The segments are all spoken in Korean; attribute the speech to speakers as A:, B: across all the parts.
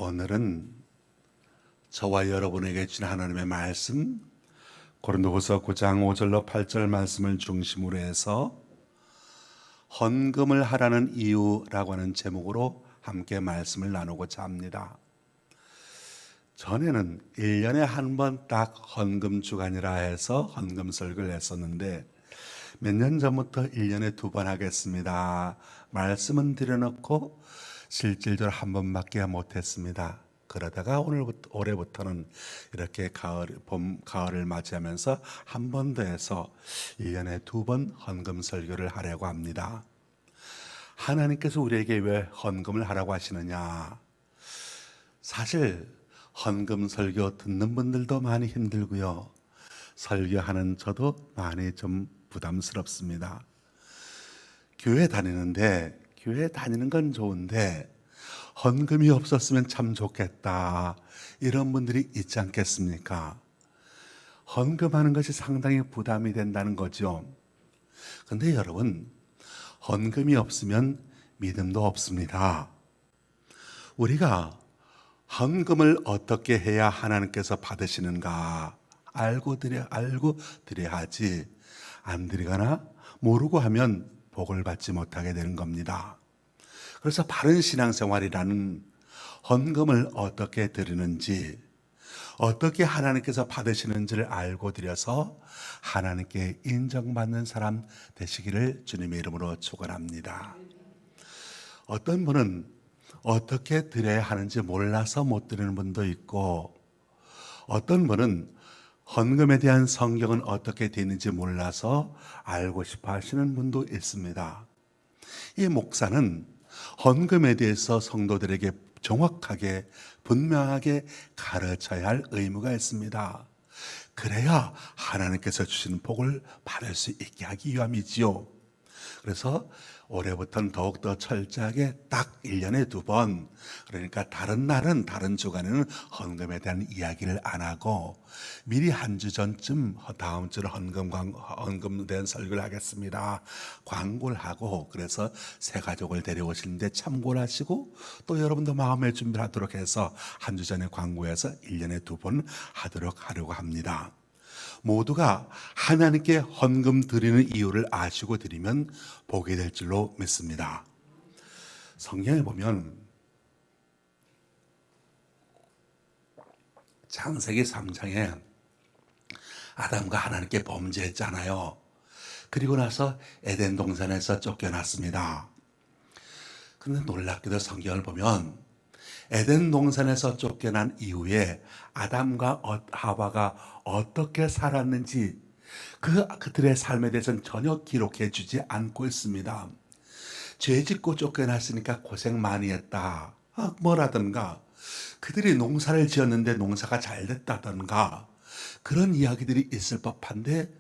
A: 오늘은 저와 여러분에게 주신 하나님의 말씀 고린도후서 9장 5절로 8절 말씀을 중심으로 해서 헌금을 하라는 이유라고 하는 제목으로 함께 말씀을 나누고자 합니다. 전에는 1년에 한 번 딱 헌금 주간이라 해서 헌금 설교를 했었는데 몇 년 전부터 1년에 2번 하겠습니다. 말씀은 드려놓고 실질적으로 한 번밖에 못했습니다. 그러다가 올해부터는 이렇게 가을을 맞이하면서 한 번 더 해서 1년에 2번 헌금 설교를 하려고 합니다. 하나님께서 우리에게 왜 헌금을 하라고 하시느냐? 사실 헌금 설교 듣는 분들도 많이 힘들고요. 설교하는 저도 많이 좀 부담스럽습니다. 교회 다니는 건 좋은데 헌금이 없었으면 참 좋겠다, 이런 분들이 있지 않겠습니까? 헌금하는 것이 상당히 부담이 된다는 거죠. 그런데 여러분, 헌금이 없으면 믿음도 없습니다. 우리가 헌금을 어떻게 해야 하나님께서 받으시는가 알고 드려야 하지, 안 드리거나 모르고 하면 복을 받지 못하게 되는 겁니다. 그래서 바른 신앙생활이라는 헌금을 어떻게 드리는지, 어떻게 하나님께서 받으시는지를 알고 드려서 하나님께 인정받는 사람 되시기를 주님의 이름으로 축원합니다. 어떤 분은 어떻게 드려야 하는지 몰라서 못 드리는 분도 있고, 어떤 분은 헌금에 대한 성경은 어떻게 되는지 몰라서 알고 싶어 하시는 분도 있습니다. 이 목사는 헌금에 대해서 성도들에게 정확하게 분명하게 가르쳐야 할 의무가 있습니다. 그래야 하나님께서 주시는 복을 받을 수 있게 하기 위함이지요. 그래서 올해부터는 더욱더 철저하게 딱 1년에 2번, 그러니까 다른 날은, 다른 주간에는 헌금에 대한 이야기를 안 하고 미리 한 주 전쯤 다음 주로 헌금에 대한 설교를 하겠습니다, 광고를 하고, 그래서 새 가족을 데려오시는데 참고를 하시고, 또 여러분도 마음의 준비를 하도록 해서 한 주 전에 광고해서 1년에 2번 하려고 합니다. 모두가 하나님께 헌금 드리는 이유를 아시고 드리면 복이 될 줄로 믿습니다. 성경에 보면 창세기 3장에 아담과 하나님께 범죄했잖아요. 그리고 나서 에덴 동산에서 쫓겨났습니다. 그런데 놀랍게도 성경을 보면 에덴 동산에서 쫓겨난 이후에 아담과 하와가 어떻게 살았는지 그들의 삶에 대해서는 전혀 기록해 주지 않고 있습니다. 죄 짓고 쫓겨났으니까 고생 많이 했다, 뭐라든가 그들이 농사를 지었는데 농사가 잘 됐다든가 그런 이야기들이 있을 법한데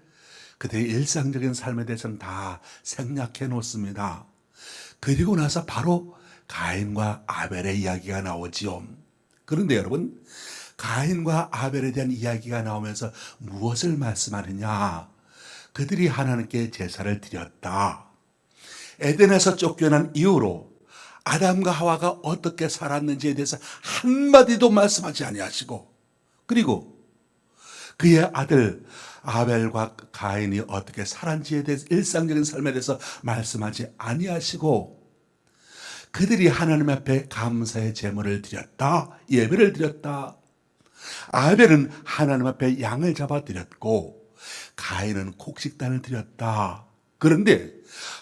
A: 그들의 일상적인 삶에 대해서는 다 생략해 놓습니다. 그리고 나서 바로 가인과 아벨의 이야기가 나오지요. 그런데 여러분, 가인과 아벨에 대한 이야기가 나오면서 무엇을 말씀하느냐? 그들이 하나님께 제사를 드렸다. 에덴에서 쫓겨난 이후로 아담과 하와가 어떻게 살았는지에 대해서 한마디도 말씀하지 아니하시고, 그리고 그의 아들 아벨과 가인이 어떻게 살았는지에 대해서, 일상적인 삶에 대해서 말씀하지 아니하시고, 그들이 하나님 앞에 감사의 제물을 드렸다, 예배를 드렸다. 아벨은 하나님 앞에 양을 잡아 드렸고 가인은 곡식단을 드렸다. 그런데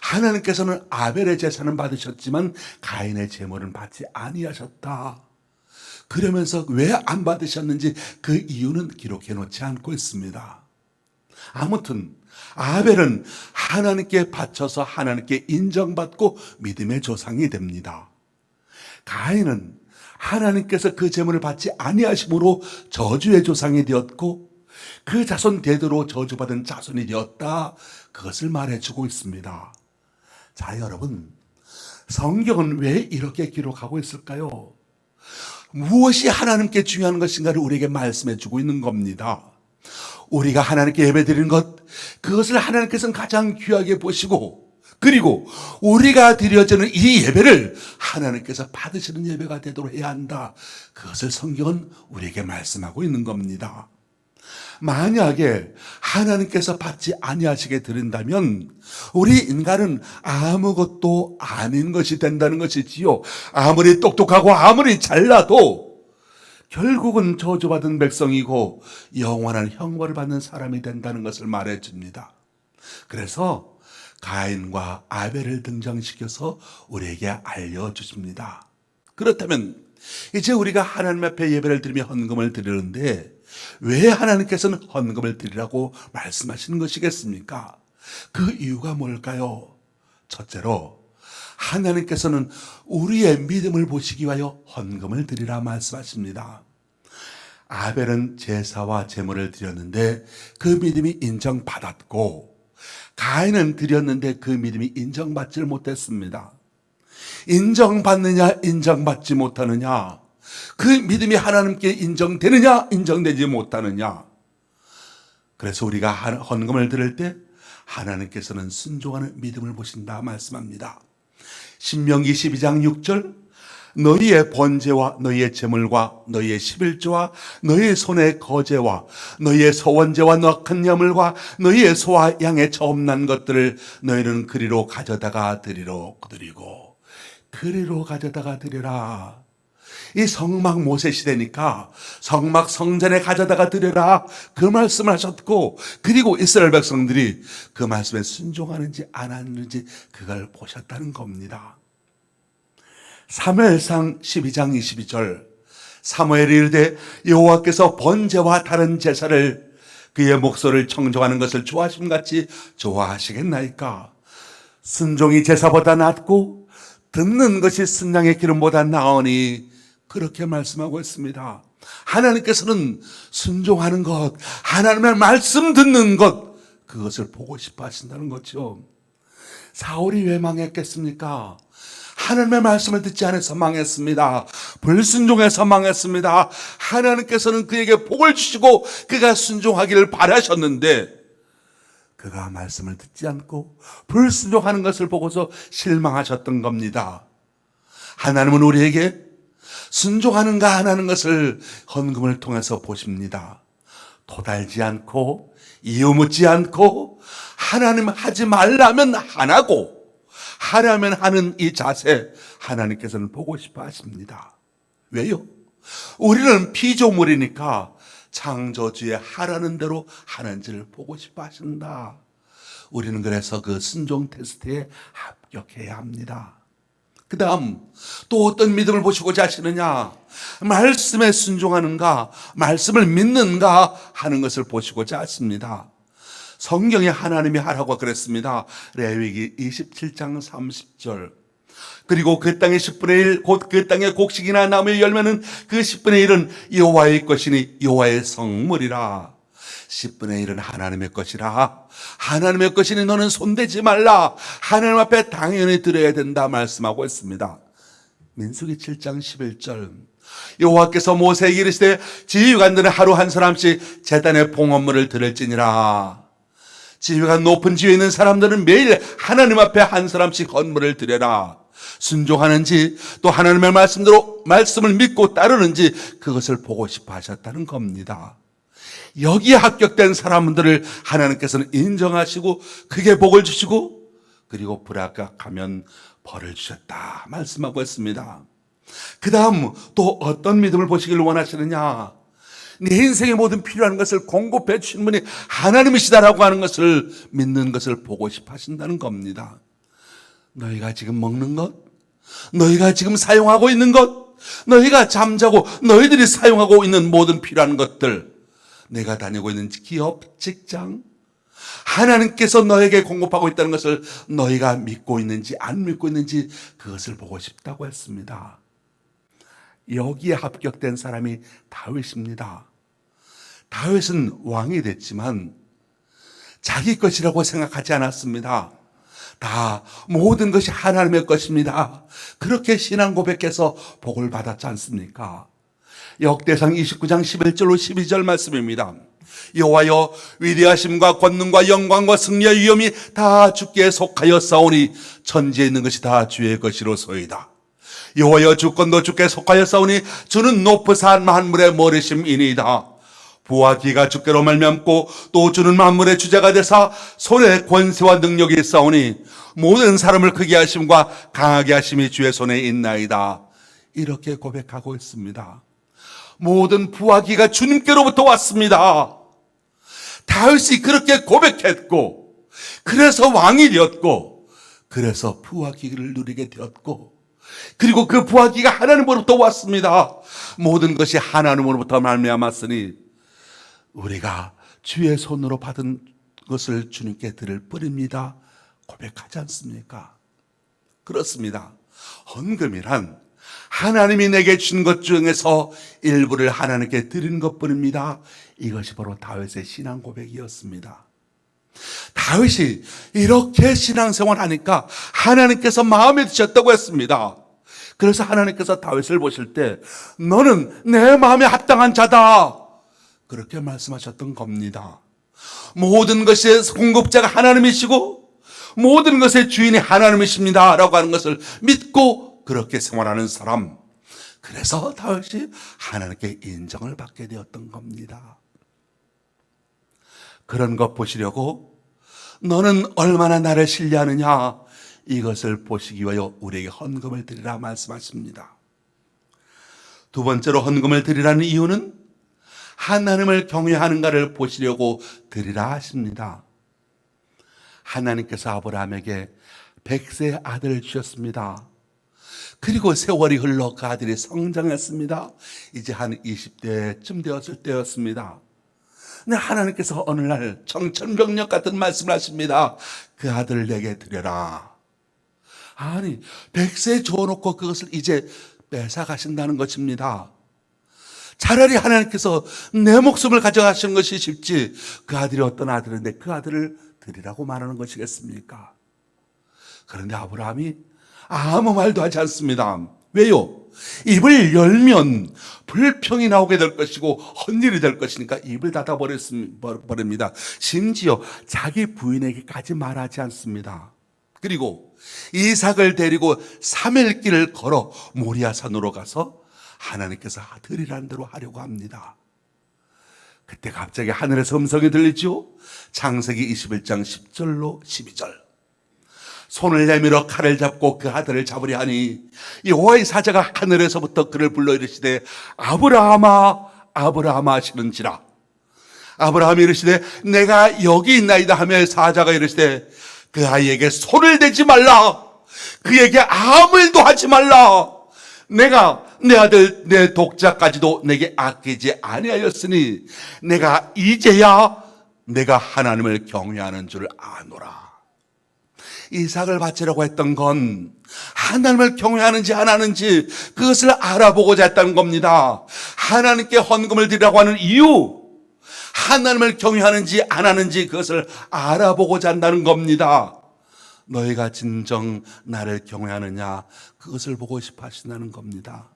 A: 하나님께서는 아벨의 제사는 받으셨지만 가인의 제물은 받지 아니하셨다. 그러면서 왜 안 받으셨는지 그 이유는 기록해 놓지 않고 있습니다. 아무튼 아벨은 하나님께 바쳐서 하나님께 인정받고 믿음의 조상이 됩니다. 가인은 하나님께서 그 제물을 받지 아니하심으로 저주의 조상이 되었고 그 자손 대대로 저주받은 자손이 되었다, 그것을 말해주고 있습니다. 자, 여러분, 성경은 왜 이렇게 기록하고 있을까요? 무엇이 하나님께 중요한 것인가를 우리에게 말씀해주고 있는 겁니다. 우리가 하나님께 예배드리는 것, 그것을 하나님께서는 가장 귀하게 보시고 그리고 우리가 드려지는 이 예배를 하나님께서 받으시는 예배가 되도록 해야 한다. 그것을 성경은 우리에게 말씀하고 있는 겁니다. 만약에 하나님께서 받지 아니하시게 드린다면 우리 인간은 아무것도 아닌 것이 된다는 것이지요. 아무리 똑똑하고 아무리 잘나도 결국은 저주받은 백성이고 영원한 형벌을 받는 사람이 된다는 것을 말해줍니다. 그래서 가인과 아벨을 등장시켜서 우리에게 알려주십니다. 그렇다면 이제 우리가 하나님 앞에 예배를 드리며 헌금을 드리는데 왜 하나님께서는 헌금을 드리라고 말씀하시는 것이겠습니까? 그 이유가 뭘까요? 첫째로 하나님께서는 우리의 믿음을 보시기 위하여 헌금을 드리라 말씀하십니다. 아벨은 제사와 제물을 드렸는데 그 믿음이 인정받았고 가인은 드렸는데 그 믿음이 인정받지를 못했습니다. 인정받느냐 인정받지 못하느냐, 그 믿음이 하나님께 인정되느냐 인정되지 못하느냐. 그래서 우리가 헌금을 드릴 때 하나님께서는 순종하는 믿음을 보신다 말씀합니다. 신명기 12장 6절, 너희의 번제와 너희의 제물과 너희의 11조와 너희의 손의 거제와 너희의 소원제와 낙한 야물과 너희의 소와 양의 처음 난 것들을 너희는 그리로 가져다가 드리러 드리고 그리로 가져다가 드리라. 이 성막 모세 시대니까 성막 성전에 가져다가 드려라, 그 말씀을 하셨고, 그리고 이스라엘 백성들이 그 말씀에 순종하는지 안 하는지 그걸 보셨다는 겁니다. 사무엘상 12장 22절, 사무엘이 이르되 여호와께서 번제와 다른 제사를 그의 목소리를 청종하는 것을 좋아하심같이 좋아하시겠나이까. 순종이 제사보다 낫고 듣는 것이 순양의 기름보다 나으니, 그렇게 말씀하고 있습니다. 하나님께서는 순종하는 것, 하나님의 말씀 듣는 것, 그것을 보고 싶어 하신다는 거죠. 사울이 왜 망했겠습니까? 하나님의 말씀을 듣지 않아서 망했습니다. 불순종해서 망했습니다. 하나님께서는 그에게 복을 주시고 그가 순종하기를 바라셨는데 그가 말씀을 듣지 않고 불순종하는 것을 보고서 실망하셨던 겁니다. 하나님은 우리에게 순종하는가 안 하는 것을 헌금을 통해서 보십니다. 도달지 않고 이유 묻지 않고 하나님 하지 말라면 안 하고 하라면 하는 이 자세, 하나님께서는 보고 싶어 하십니다. 왜요? 우리는 피조물이니까 창조주의 하라는 대로 하는지를 보고 싶어 하신다. 우리는 그래서 그 순종 테스트에 합격해야 합니다. 그 다음 또 어떤 믿음을 보시고자 하시느냐? 말씀에 순종하는가, 말씀을 믿는가 하는 것을 보시고자 하십니다. 성경에 하나님이 하라고 그랬습니다. 레위기 27장 30절. 그리고 그 땅의 10분의 1, 곧 그 땅의 곡식이나 나무의 열매는 그 10분의 1은 여호와의 것이니 여호와의 성물이라. 10분의 1은 하나님의 것이라. 하나님의 것이니 너는 손대지 말라. 하나님 앞에 당연히 드려야 된다 말씀하고 있습니다. 민수기 7장 11절. 여호와께서 모세에게 이르시되 지휘관들은 하루 한 사람씩 제단에 봉헌물을 드릴지니라. 지위가 높은 지위에 있는 사람들은 매일 하나님 앞에 한 사람씩 헌물을 드려라. 순종하는지 또 하나님의 말씀을 믿고 따르는지 그것을 보고 싶어 하셨다는 겁니다. 여기에 합격된 사람들을 하나님께서는 인정하시고 크게 복을 주시고, 그리고 불합격하면 벌을 주셨다 말씀하고 있습니다. 그 다음 또 어떤 믿음을 보시기를 원하시느냐? 네 인생의 모든 필요한 것을 공급해 주시는 분이 하나님이시다라고 하는 것을 믿는 것을 보고 싶어 하신다는 겁니다. 너희가 지금 먹는 것, 너희가 지금 사용하고 있는 것, 너희가 잠자고 너희들이 사용하고 있는 모든 필요한 것들, 내가 다니고 있는 기업, 직장, 하나님께서 너에게 공급하고 있다는 것을 너희가 믿고 있는지 안 믿고 있는지 그것을 보고 싶다고 했습니다. 여기에 합격된 사람이 다윗입니다. 다윗은 왕이 됐지만 자기 것이라고 생각하지 않았습니다. 다 모든 것이 하나님의 것입니다. 그렇게 신앙 고백해서 복을 받았지 않습니까? 역대상 29장 11절로 12절 말씀입니다. 여호와여, 위대하심과 권능과 영광과 승리와 위엄이 다 주께 속하였사오니 천지에 있는 것이 다 주의 것이로소이다. 여호와여, 주권도 주께 속하였사오니 주는 높으사 만물의 머리심이니이다. 부와 기가 주께로 말미암고 또 주는 만물의 주자가 되사 손에 권세와 능력이 있사오니 모든 사람을 크게 하심과 강하게 하심이 주의 손에 있나이다. 이렇게 고백하고 있습니다. 모든 부와 기가 주님께로부터 왔습니다. 다윗이 그렇게 고백했고, 그래서 왕이 되었고, 그래서 부와 기를 누리게 되었고, 그리고 그 부와 기가 하나님으로부터 왔습니다. 모든 것이 하나님으로부터 말미암았으니 우리가 주의 손으로 받은 것을 주님께 드릴 뿐입니다. 고백하지 않습니까? 그렇습니다. 헌금이란 하나님이 내게 준 것 중에서 일부를 하나님께 드리는 것뿐입니다. 이것이 바로 다윗의 신앙 고백이었습니다. 다윗이 이렇게 신앙생활하니까 하나님께서 마음에 드셨다고 했습니다. 그래서 하나님께서 다윗을 보실 때 너는 내 마음에 합당한 자다, 그렇게 말씀하셨던 겁니다. 모든 것의 공급자가 하나님이시고 모든 것의 주인이 하나님이십니다 라고 하는 것을 믿고 그렇게 생활하는 사람, 그래서 다윗이 하나님께 인정을 받게 되었던 겁니다. 그런 것 보시려고 너는 얼마나 나를 신뢰하느냐, 이것을 보시기 위하여 우리에게 헌금을 드리라 말씀하십니다. 두 번째로 헌금을 드리라는 이유는 하나님을 경외하는가를 보시려고 드리라 하십니다. 하나님께서 아브라함에게 100세 아들을 주셨습니다. 그리고 세월이 흘러 그 아들이 성장했습니다. 이제 한 20대쯤 되었을 때였습니다. 근데 하나님께서 어느 날 청천벽력 같은 말씀을 하십니다. 그 아들을 내게 드려라. 아니, 100세 줘놓고 그것을 이제 뺏어가신다는 것입니다. 차라리 하나님께서 내 목숨을 가져가시는 것이 쉽지, 그 아들이 어떤 아들인데 그 아들을 드리라고 말하는 것이겠습니까? 그런데 아브라함이 아무 말도 하지 않습니다. 왜요? 입을 열면 불평이 나오게 될 것이고 헛일이 될 것이니까 입을 닫아버립니다. 심지어 자기 부인에게까지 말하지 않습니다. 그리고 이삭을 데리고 3일 길을 걸어 모리아산으로 가서 하나님께서 드리라는 대로 하려고 합니다. 그때 갑자기 하늘에서 음성이 들리죠. 창세기 21장 10절로 12절. 손을 내밀어 칼을 잡고 그 아들을 잡으려 하니 여호와의 사자가 하늘에서부터 그를 불러 이르시되 아브라함아 아브라함아 하시는지라. 아브라함이 이르시되 내가 여기 있나이다 하며 사자가 이르시되 그 아이에게 손을 대지 말라, 그에게 아무 일도 하지 말라. 내가 내 아들 내 독자까지도 내게 아끼지 아니하였으니 내가 이제야 내가 하나님을 경외하는 줄 아노라. 이삭을 바치려고 했던 건 하나님을 경외하는지 안 하는지 그것을 알아보고자 했다는 겁니다. 하나님께 헌금을 드리라고 하는 이유, 하나님을 경외하는지 안 하는지 그것을 알아보고자 한다는 겁니다. 너희가 진정 나를 경외하느냐, 그것을 보고 싶어 하신다는 겁니다.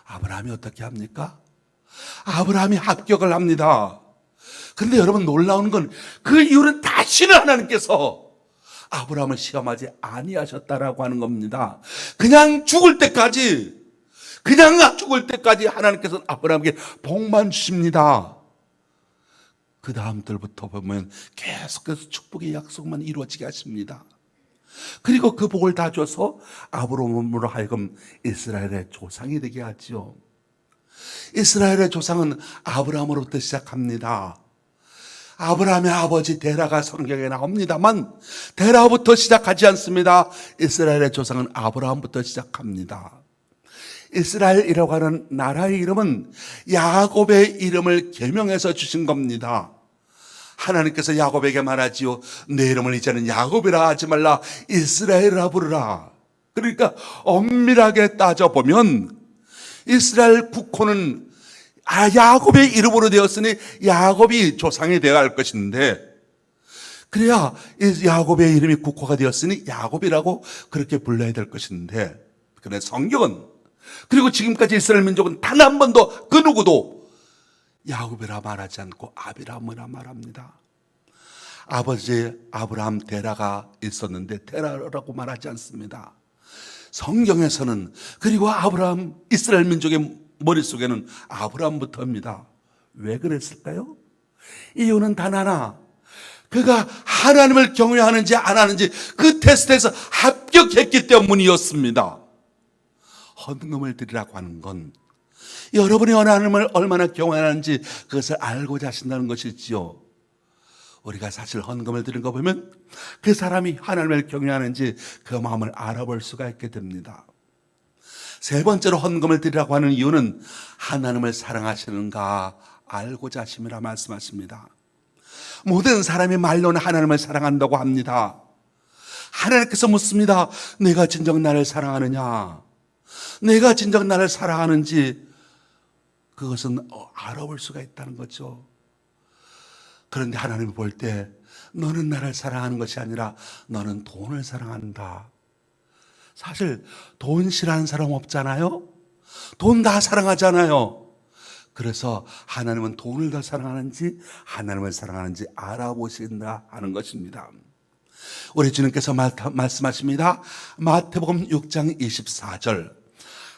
A: 아브라함이 어떻게 합니까? 아브라함이 합격을 합니다. 그런데 여러분, 놀라운 건 그 이유는 다시는 하나님께서 아브라함을 시험하지 아니하셨다라고 하는 겁니다. 그냥 죽을 때까지 하나님께서는 아브라함에게 복만 주십니다. 그 다음 들부터 보면 계속해서 축복의 약속만 이루어지게 하십니다. 그리고 그 복을 다 줘서 아브라함으로 하여금 이스라엘의 조상이 되게 하지요. 이스라엘의 조상은 아브라함으로부터 시작합니다. 아브라함의 아버지 데라가 성경에 나옵니다만 데라부터 시작하지 않습니다. 이스라엘의 조상은 아브라함부터 시작합니다. 이스라엘이라고 하는 나라의 이름은 야곱의 이름을 계명해서 주신 겁니다. 하나님께서 야곱에게 말하지요. 내 이름을 이제는 야곱이라 하지 말라, 이스라엘이라 부르라. 그러니까 엄밀하게 따져보면 이스라엘 국호는 야곱의 이름으로 되었으니 야곱이 조상이 되어야 할 것인데, 그래야 야곱의 이름이 국호가 되었으니 야곱이라고 그렇게 불러야 될 것인데, 그런데 성경은, 그리고 지금까지 이스라엘 민족은 단 한 번도 그 누구도 야곱이라 말하지 않고 아비라함이라 말합니다. 아버지 아브라함 데라가 있었는데 데라라고 말하지 않습니다. 성경에서는 그리고 아브라함 이스라엘 민족의 머릿속에는 아브라함부터입니다. 왜 그랬을까요? 이유는 단 하나, 그가 하나님을 경외하는지 안 하는지 그 테스트에서 합격했기 때문이었습니다. 헌금을 드리라고 하는 건 여러분이 하나님을 얼마나 경외하는지 그것을 알고자 하신다는 것이지요. 우리가 사실 헌금을 드린 거 보면 그 사람이 하나님을 경외하는지 그 마음을 알아볼 수가 있게 됩니다. 세 번째로 헌금을 드리라고 하는 이유는 하나님을 사랑하시는가 알고자 하심이라 말씀하십니다. 모든 사람이 말로는 하나님을 사랑한다고 합니다. 하나님께서 묻습니다. 내가 진정 나를 사랑하느냐? 내가 진정 나를 사랑하는지 그것은 알아볼 수가 있다는 거죠. 그런데 하나님이 볼 때 너는 나를 사랑하는 것이 아니라 너는 돈을 사랑한다. 사실 돈 싫어하는 사람 없잖아요. 돈 다 사랑하잖아요. 그래서 하나님은 돈을 더 사랑하는지 하나님을 사랑하는지 알아보신다 하는 것입니다. 우리 주님께서 말씀하십니다. 마태복음 6장 24절.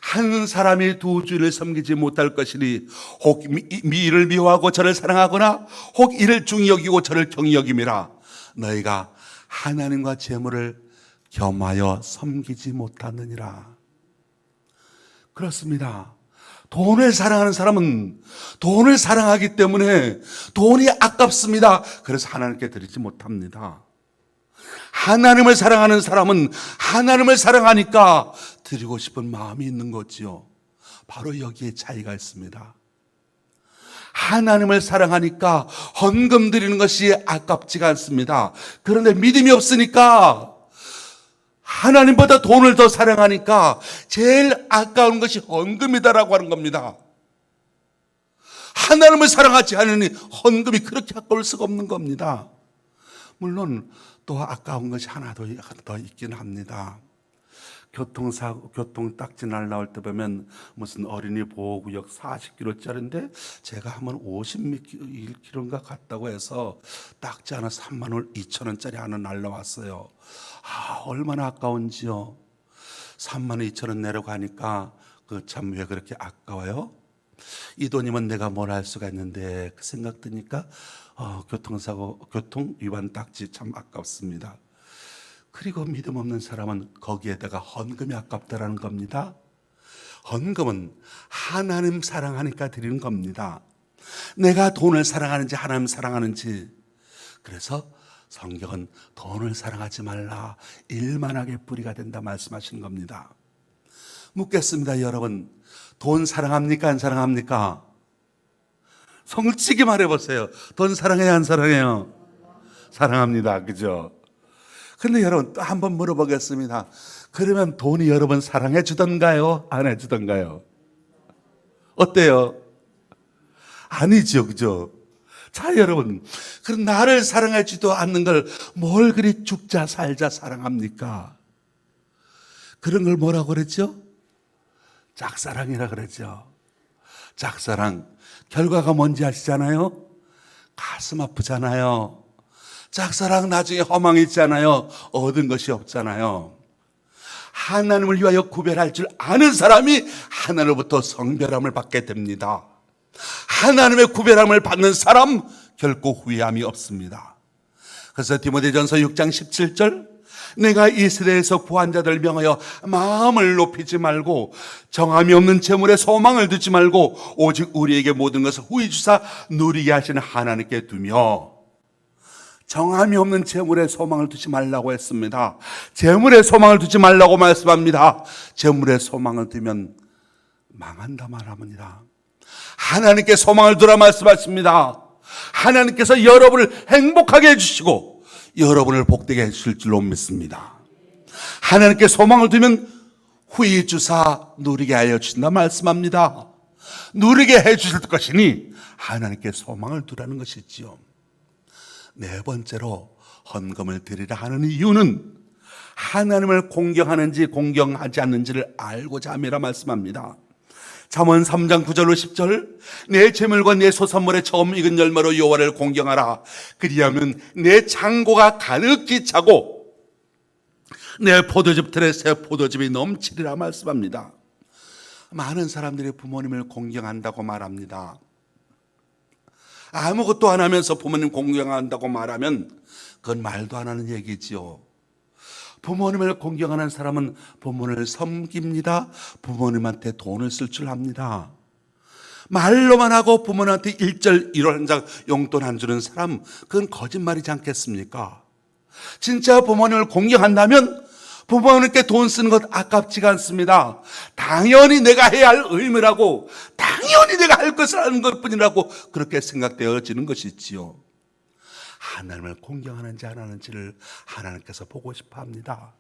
A: 한 사람이 두 주를 섬기지 못할 것이니 혹 이를 미워하고 저를 사랑하거나 혹 이를 중히 여기고 저를 경히 여김이라. 너희가 하나님과 재물을 겸하여 섬기지 못하느니라. 그렇습니다. 돈을 사랑하는 사람은 돈을 사랑하기 때문에 돈이 아깝습니다. 그래서 하나님께 드리지 못합니다. 하나님을 사랑하는 사람은 하나님을 사랑하니까 드리고 싶은 마음이 있는 거지요. 바로 여기에 차이가 있습니다. 하나님을 사랑하니까 헌금 드리는 것이 아깝지가 않습니다. 그런데 믿음이 없으니까 하나님보다 돈을 더 사랑하니까 제일 아까운 것이 헌금이다라고 하는 겁니다. 하나님을 사랑하지 않으니 헌금이 그렇게 아까울 수가 없는 겁니다. 물론 또 아까운 것이 하나 더 있긴 합니다. 교통 딱지 날라올 때 보면 무슨 어린이 보호구역 40km짜리인데 제가 한번 51km인가 갔다고 해서 딱지 하나 3만 2천 원짜리 하나 날라왔어요. 얼마나 아까운지요. 3만 2천 원 내려가니까 그 참 왜 그렇게 아까워요? 이 돈이면 내가 뭘 할 수가 있는데 그 생각 드니까 교통 위반 딱지 참 아깝습니다. 그리고 믿음 없는 사람은 거기에다가 헌금이 아깝다라는 겁니다. 헌금은 하나님 사랑하니까 드리는 겁니다. 내가 돈을 사랑하는지 하나님 사랑하는지. 그래서 성경은 돈을 사랑하지 말라, 일만하게 뿌리가 된다 말씀하신 겁니다. 묻겠습니다. 여러분, 돈 사랑합니까 안 사랑합니까? 솔직히 말해보세요. 돈 사랑해요 안 사랑해요? 사랑합니다. 그죠? 근데 여러분 또 한번 물어보겠습니다. 그러면 돈이 여러분 사랑해 주던가요? 안 해주던가요? 어때요? 아니죠. 그죠? 자, 여러분, 그럼 나를 사랑해 주지도 않는 걸 뭘 그리 죽자 살자 사랑합니까? 그런 걸 뭐라고 그랬죠? 짝사랑이라 그랬죠. 짝사랑 결과가 뭔지 아시잖아요? 가슴 아프잖아요. 짝사랑 나중에 허망이 있잖아요. 얻은 것이 없잖아요. 하나님을 위하여 구별할 줄 아는 사람이 하나님으로부터 성별함을 받게 됩니다. 하나님의 구별함을 받는 사람 결코 후회함이 없습니다. 그래서 디모데전서 6장 17절, 내가 이 세대에서 구한 자들 명하여 마음을 높이지 말고 정함이 없는 재물에 소망을 두지 말고 오직 우리에게 모든 것을 후히 주사 누리게 하시는 하나님께 두며. 정함이 없는 재물에 소망을 두지 말라고 했습니다. 재물에 소망을 두지 말라고 말씀합니다. 재물에 소망을 두면 망한다 말합니다. 하나님께 소망을 두라 말씀하십니다. 하나님께서 여러분을 행복하게 해주시고 여러분을 복되게 해주실 줄로 믿습니다. 하나님께 소망을 두면 후히 주사 누리게 하여 주신다 말씀합니다. 누리게 해주실 것이니 하나님께 소망을 두라는 것이지요. 네 번째로 헌금을 드리라 하는 이유는 하나님을 공경하는지 공경하지 않는지를 알고자 함이라 말씀합니다. 잠언 3장 9절로 10절 내 재물과 내 소산물의 처음 익은 열매로 여호와를 공경하라. 그리하면 내 창고가 가득히 차고 내 포도즙 틀에 새 포도즙이 넘치리라 말씀합니다. 많은 사람들이 부모님을 공경한다고 말합니다. 아무것도 안 하면서 부모님 공경한다고 말하면 그건 말도 안 하는 얘기지요. 부모님을 공경하는 사람은 부모님을 섬깁니다. 부모님한테 돈을 쓸 줄 압니다. 말로만 하고 부모님한테 1절 1월 한 장 용돈 안 주는 사람, 그건 거짓말이지 않겠습니까? 진짜 부모님을 공경한다면 부모님께 돈 쓰는 것 아깝지가 않습니다. 당연히 내가 해야 할 의무라고, 당연히 내가 할 것을 하는 것뿐이라고 그렇게 생각되어지는 것이지요. 하나님을 공경하는지 안 하는지를 하나님께서 보고 싶어 합니다.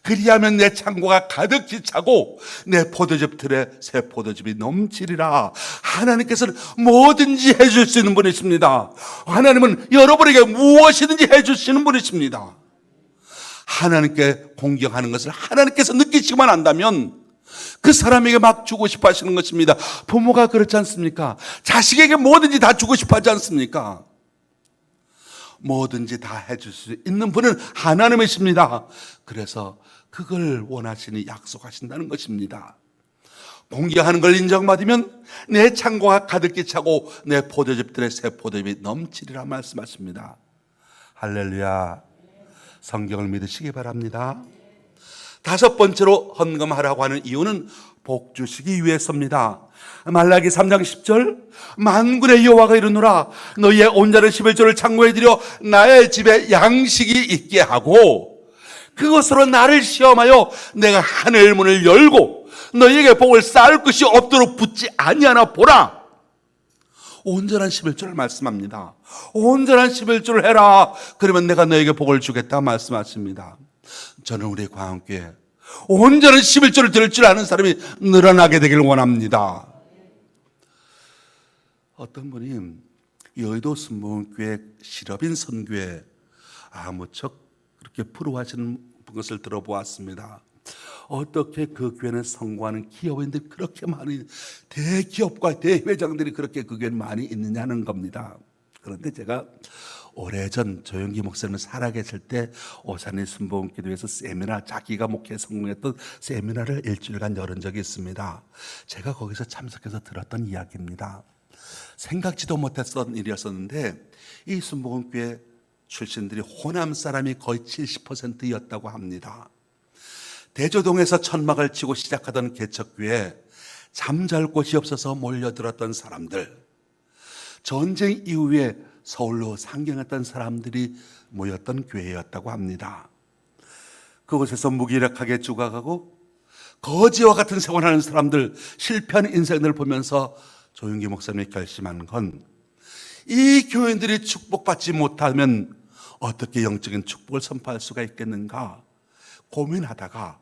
A: 그리하면 내 창고가 가득히 차고 내 포도즙 틀에 새 포도즙이 넘치리라. 하나님께서는 뭐든지 해줄 수 있는 분이십니다. 하나님은 여러분에게 무엇이든지 해주시는 분이십니다. 하나님께 공경하는 것을 하나님께서 느끼시기만 한다면 그 사람에게 막 주고 싶어 하시는 것입니다. 부모가 그렇지 않습니까? 자식에게 뭐든지 다 주고 싶어 하지 않습니까? 뭐든지 다 해줄 수 있는 분은 하나님이십니다. 그래서 그걸 원하시니 약속하신다는 것입니다. 공경하는 걸 인정받으면 내 창고가 가득히 차고 내 포도즙들의 새 포도즙이 넘치리라 말씀하십니다. 할렐루야. 성경을 믿으시기 바랍니다. 다섯 번째로 헌금하라고 하는 이유는 복 주시기 위해서입니다. 말라기 3장 10절 만군의 여호와가 이르노라 너희의 온전한 11조를 창고에 들여 나의 집에 양식이 있게 하고 그것으로 나를 시험하여 내가 하늘 문을 열고 너희에게 복을 쌓을 것이 없도록 붙지 아니하나 보라. 온전한 11조를 말씀합니다. 온전한 11조를 해라. 그러면 내가 너에게 복을 주겠다 말씀하십니다. 저는 우리 광교회 온전한 11조를 들을 줄 아는 사람이 늘어나게 되길 원합니다. 어떤 분이 여의도 순복음교회 실업인 선교회 무척 그렇게 부러워하시는 것을 들어보았습니다. 어떻게 그 교회는 성공하는 기업인들이 그렇게 많이, 대기업과 대회장들이 그렇게 그 교회에 많이 있느냐는 겁니다. 그런데 제가 오래전 조영기 목사님 살아계실 때 오산리 순복음기도에서 세미나, 자기가 목회에 성공했던 세미나를 일주일간 열은 적이 있습니다. 제가 거기서 참석해서 들었던 이야기입니다. 생각지도 못했던 일이었었는데 이 순복음교회 출신들이 호남 사람이 거의 70%였다고 합니다. 대조동에서 천막을 치고 시작하던 개척교회에 잠잘 곳이 없어서 몰려들었던 사람들, 전쟁 이후에 서울로 상경했던 사람들이 모였던 교회였다고 합니다. 그곳에서 무기력하게 죽어가고 거지와 같은 생활하는 사람들, 실패한 인생들을 보면서 조영기 목사님이 결심한 건 이 교인들이 축복받지 못하면 어떻게 영적인 축복을 선포할 수가 있겠는가 고민하다가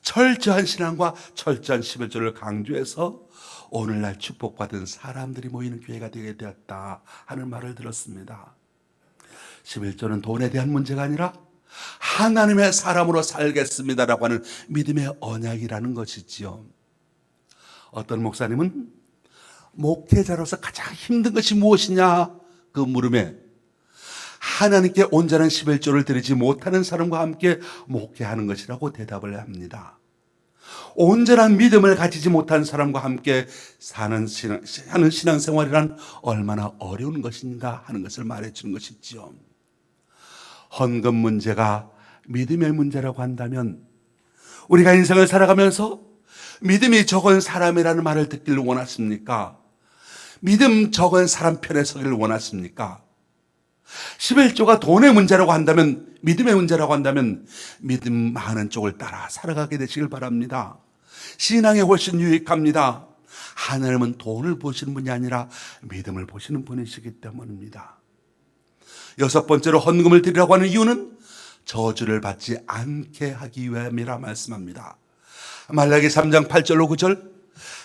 A: 철저한 신앙과 철저한 11조를 강조해서 오늘날 축복받은 사람들이 모이는 교회가 되게 되었다 하는 말을 들었습니다. 11조는 돈에 대한 문제가 아니라 하나님의 사람으로 살겠습니다라고 하는 믿음의 언약이라는 것이지요. 어떤 목사님은 목회자로서 가장 힘든 것이 무엇이냐 그 물음에 하나님께 온전한 11조를 드리지 못하는 사람과 함께 목회하는 것이라고 대답을 합니다. 온전한 믿음을 가지지 못한 사람과 함께 하는 신앙생활이란 얼마나 어려운 것인가 하는 것을 말해주는 것이지요. 헌금 문제가 믿음의 문제라고 한다면 우리가 인생을 살아가면서 믿음이 적은 사람이라는 말을 듣기를 원하십니까? 믿음 적은 사람 편에 서기를 원하십니까? 11조가 돈의 문제라고 한다면, 믿음의 문제라고 한다면 믿음 많은 쪽을 따라 살아가게 되시길 바랍니다. 신앙에 훨씬 유익합니다. 하나님은 돈을 보시는 분이 아니라 믿음을 보시는 분이시기 때문입니다. 여섯 번째로 헌금을 드리라고 하는 이유는 저주를 받지 않게 하기 위함이라 말씀합니다. 말라기 3장 8절로 9절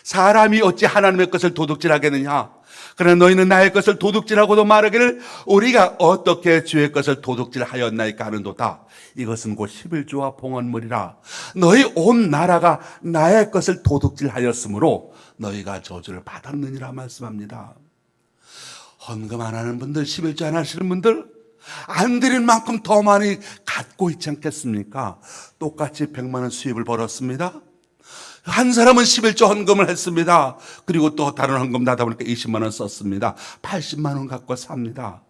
A: 사람이 어찌 하나님의 것을 도둑질하겠느냐 그러나 너희는 나의 것을 도둑질하고도 말하기를 우리가 어떻게 주의 것을 도둑질하였나이까 하는도다. 이것은 곧 11조와 봉헌물이라. 너희 온 나라가 나의 것을 도둑질하였으므로 너희가 저주를 받았느니라 말씀합니다. 헌금 안 하는 분들, 11조 안 하시는 분들, 안 드린 만큼 더 많이 갖고 있지 않겠습니까? 똑같이 100만 원 수입을 벌었습니다. 한 사람은 11조 헌금을 했습니다. 그리고 또 다른 헌금 나다 보니까 20만 원 썼습니다. 80만 원 갖고 삽니다.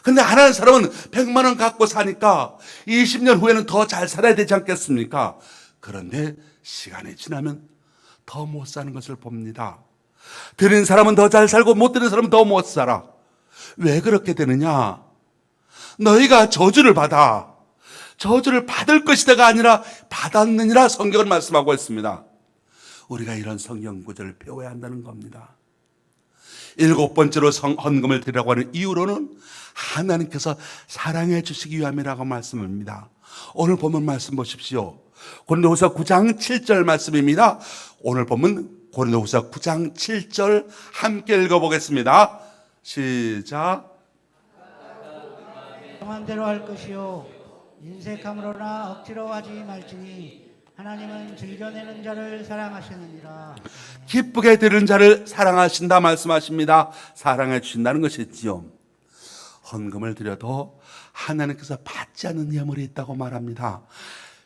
A: 근데 하나는 사람은 100만 원 갖고 사니까 20년 후에는 더 잘 살아야 되지 않겠습니까? 그런데 시간이 지나면 더 못 사는 것을 봅니다. 드린 사람은 더 잘 살고 못 드린 사람은 더 못 살아. 왜 그렇게 되느냐? 너희가 저주를 받아. 저주를 받을 것이다가 아니라 받았느니라 성경은 말씀하고 있습니다. 우리가 이런 성경 구절을 배워야 한다는 겁니다. 7번째로 헌금을 드리라고 하는 이유로는 하나님께서 사랑해 주시기 위함이라고 말씀합니다. 오늘 본문 말씀 보십시오. 고린도후서 9장 7절 말씀입니다. 오늘 본문 고린도후서 9장 7절 함께 읽어보겠습니다. 시작.
B: 정한 대로 할 것이요 인색함으로나 억지로 하지 말지니 하나님은 즐겨내는 자를 사랑하시느니라.
A: 기쁘게 드리는 자를 사랑하신다 말씀하십니다. 사랑해 주신다는 것이지요. 헌금을 드려도 하나님께서 받지 않는 예물이 있다고 말합니다.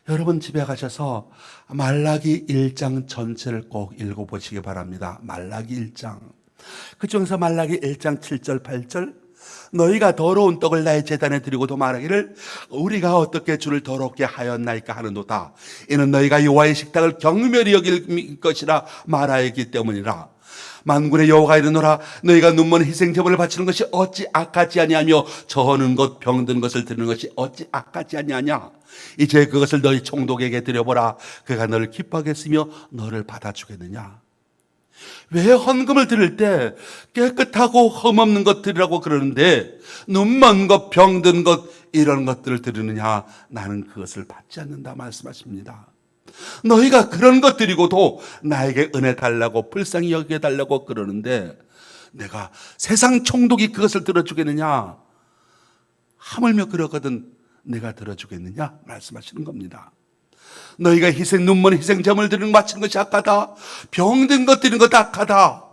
A: 여러분 집에 가셔서 말라기 1장 전체를 꼭 읽어보시기 바랍니다. 말라기 1장. 그중에서 말라기 1장 7절 8절 너희가 더러운 떡을 나의 제단에 드리고도 말하기를 우리가 어떻게 주를 더럽게 하였나이까 하는도다. 이는 너희가 여호와의 식탁을 경멸히 여길 것이라 말하였기 때문이라. 만군의 여호와가 이르노라 너희가 눈먼 희생제물을 바치는 것이 어찌 악하지 아니하며 저는 것 병든 것을 드리는 것이 어찌 악하지 아니하냐. 이제 그것을 너희 총독에게 드려보라. 그가 너를 기뻐하게 했으며 너를 받아주겠느냐. 왜 헌금을 드릴 때 깨끗하고 흠없는 것 드리라고 그러는데 눈먼 것, 병든 것 이런 것들을 드리느냐. 나는 그것을 받지 않는다 말씀하십니다. 너희가 그런 것 드리고도 나에게 은혜 달라고 불쌍히 여겨 달라고 그러는데 내가 세상 총독이 그것을 들어주겠느냐. 하물며 그러거든 내가 들어주겠느냐 말씀하시는 겁니다. 너희가 눈먼 희생점을 드리는 것 바치는 것이 악하다. 병든 것 드리는 것 악하다.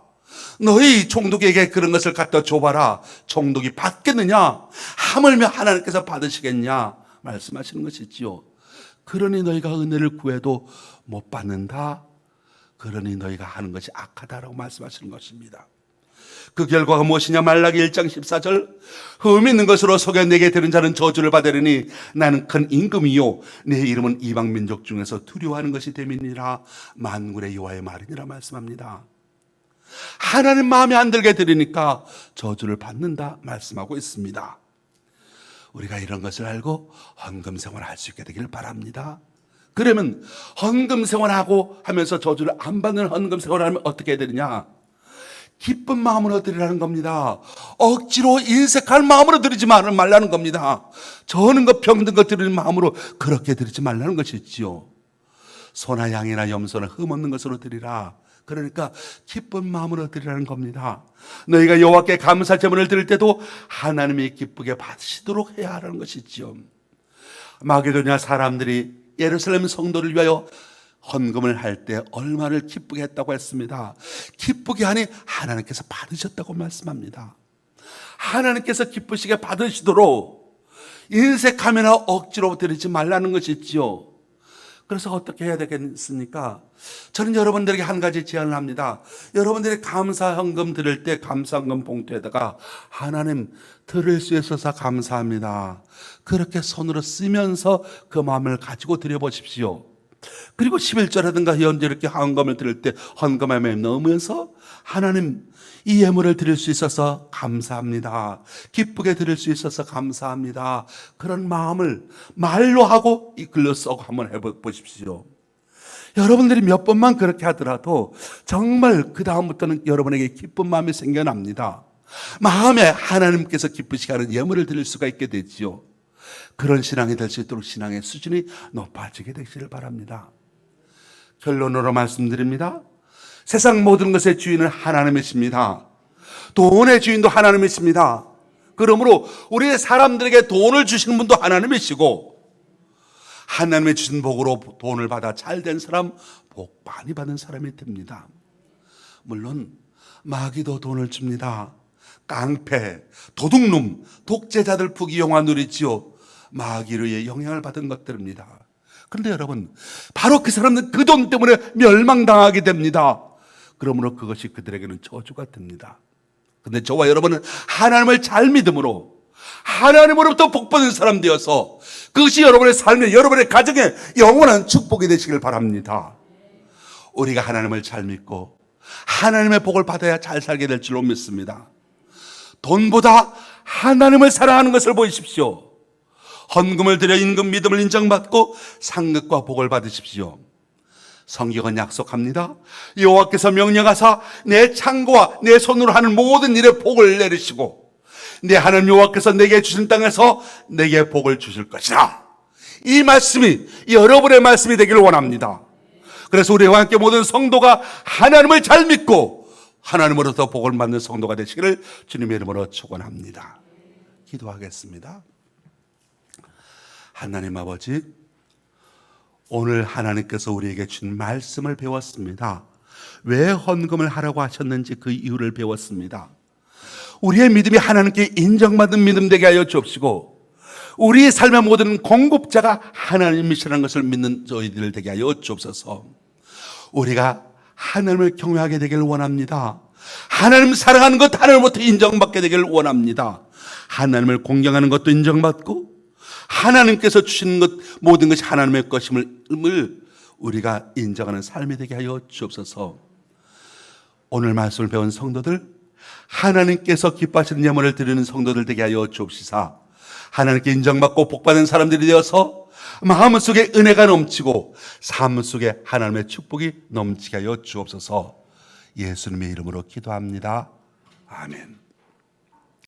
A: 너희 총독에게 그런 것을 갖다 줘봐라. 총독이 받겠느냐? 하물며 하나님께서 받으시겠냐? 말씀하시는 것이지요. 그러니 너희가 은혜를 구해도 못 받는다. 그러니 너희가 하는 것이 악하다라고 말씀하시는 것입니다. 그 결과가 무엇이냐. 말라기 1장 14절 흠 있는 것으로 속여 내게 드는 자는 저주를 받으리니 나는 큰 임금이요 내 이름은 이방 민족 중에서 두려워하는 것이 됨이니라. 만군의 여호와의 말이니라 말씀합니다. 하나님 마음에 안 들게 드리니까 저주를 받는다 말씀하고 있습니다. 우리가 이런 것을 알고 헌금 생활을 할 수 있게 되기를 바랍니다. 그러면 헌금 생활하고 하면서 저주를 안 받는 헌금 생활을 하면 어떻게 해야 되느냐. 기쁜 마음으로 드리라는 겁니다. 억지로 인색한 마음으로 드리지 말라는 겁니다. 저는 것 병든 것 드리는 마음으로 그렇게 드리지 말라는 것이지요. 소나 양이나 염소나 흠없는 것으로 드리라. 그러니까 기쁜 마음으로 드리라는 겁니다. 너희가 여호와께 감사 제물을 드릴 때도 하나님이 기쁘게 받으시도록 해야 하는 것이지요. 마게도냐 사람들이 예루살렘 성도를 위하여 헌금을 할 때 얼마를 기쁘게 했다고 했습니다. 기쁘게 하니 하나님께서 받으셨다고 말씀합니다. 하나님께서 기쁘시게 받으시도록 인색하거나 억지로 드리지 말라는 것이지요. 그래서 어떻게 해야 되겠습니까? 저는 여러분들에게 한 가지 제안을 합니다. 여러분들이 감사 헌금 드릴 때 감사 헌금 봉투에다가 하나님 드릴 수 있어서 감사합니다. 그렇게 손으로 쓰면서 그 마음을 가지고 드려보십시오. 그리고 11조라든가 현재 이렇게 헌금을 드릴 때 헌금에 넣으면서 하나님 이 예물을 드릴 수 있어서 감사합니다. 기쁘게 드릴 수 있어서 감사합니다. 그런 마음을 말로 하고 이 글로 써고 한번 해보십시오. 여러분들이 몇 번만 그렇게 하더라도 정말 그 다음부터는 여러분에게 기쁜 마음이 생겨납니다. 마음에 하나님께서 기쁘시게 하는 예물을 드릴 수가 있게 되지요. 그런 신앙이 될 수 있도록 신앙의 수준이 높아지게 되시길 바랍니다. 결론으로 말씀드립니다. 세상 모든 것의 주인은 하나님이십니다. 돈의 주인도 하나님이십니다. 그러므로 우리 사람들에게 돈을 주시는 분도 하나님이시고, 하나님의 주신 복으로 돈을 받아 잘된 사람, 복 많이 받은 사람이 됩니다. 물론 마귀도 돈을 줍니다. 깡패, 도둑놈, 독재자들 부귀영화 누리지요. 마귀의 영향을 받은 것들입니다. 그런데 여러분, 바로 그 사람은 그 돈 때문에 멸망당하게 됩니다. 그러므로 그것이 그들에게는 저주가 됩니다. 그런데 저와 여러분은 하나님을 잘 믿음으로 하나님으로부터 복받은 사람 되어서 그것이 여러분의 삶에, 여러분의 가정에 영원한 축복이 되시길 바랍니다. 우리가 하나님을 잘 믿고 하나님의 복을 받아야 잘 살게 될 줄로 믿습니다. 돈보다 하나님을 사랑하는 것을 보십시오. 헌금을 드려 임금 믿음을 인정받고 상급과 복을 받으십시오. 성경은 약속합니다. 여호와께서 명령하사 내 창고와 내 손으로 하는 모든 일에 복을 내리시고 내 하나님 여호와께서 내게 주신 땅에서 내게 복을 주실 것이라. 이 말씀이 여러분의 말씀이 되기를 원합니다. 그래서 우리와 함께 모든 성도가 하나님을 잘 믿고 하나님으로부터 복을 받는 성도가 되시기를 주님의 이름으로 축원합니다. 기도하겠습니다. 하나님 아버지, 오늘 하나님께서 우리에게 준 말씀을 배웠습니다. 왜 헌금을 하라고 하셨는지 그 이유를 배웠습니다. 우리의 믿음이 하나님께 인정받은 믿음 되게 하여 주옵시고, 우리의 삶의 모든 공급자가 하나님이시라는 것을 믿는 저희들 되게 하여 주옵소서. 우리가 하나님을 경외하게 되길 원합니다. 하나님 사랑하는 것 하나님부터 인정받게 되길 원합니다. 하나님을 공경하는 것도 인정받고 하나님께서 주시는 것 모든 것이 하나님의 것임을 우리가 인정하는 삶이 되게 하여 주옵소서. 오늘 말씀을 배운 성도들, 하나님께서 기뻐하시는 예물을 드리는 성도들 되게 하여 주옵시사. 하나님께 인정받고 복받은 사람들이 되어서 마음속에 은혜가 넘치고 삶 속에 하나님의 축복이 넘치게 하여 주옵소서. 예수님의 이름으로 기도합니다. 아멘.